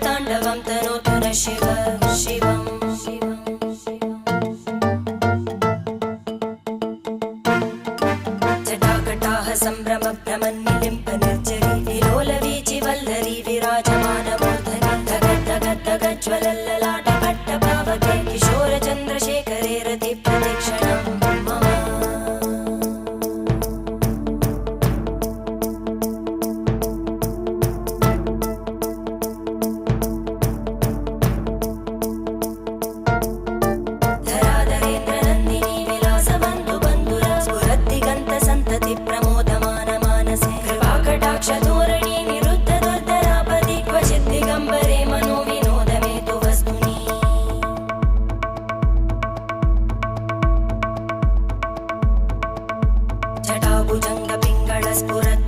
ताण्डवं तनोतु न शिव शिवम् जटाकटाः सम्भ्रमभ्रमन्निलिम्प निर्जरी विलोलवीचि वल्लरी विराजमानमूर्धनि धगज्ज्वलल्ललाटपट्टपावके किशोरचन्द्रशेखरे रतिप्रतिक्षणं मम धराधरेन्द्रनन्दिनी विलासबन्धुबन्धुरा स्फुरद्दिगन्तसन्तति प्रमोदमानमानसे कृपाकटाक्षधोरणी निरुद्धदुर्धरापदि क्वचिद्दिगम्बरे मनोविनोदमेतु वस्तुनि जटाभुजङ्गपिङ्गळस्फुरद्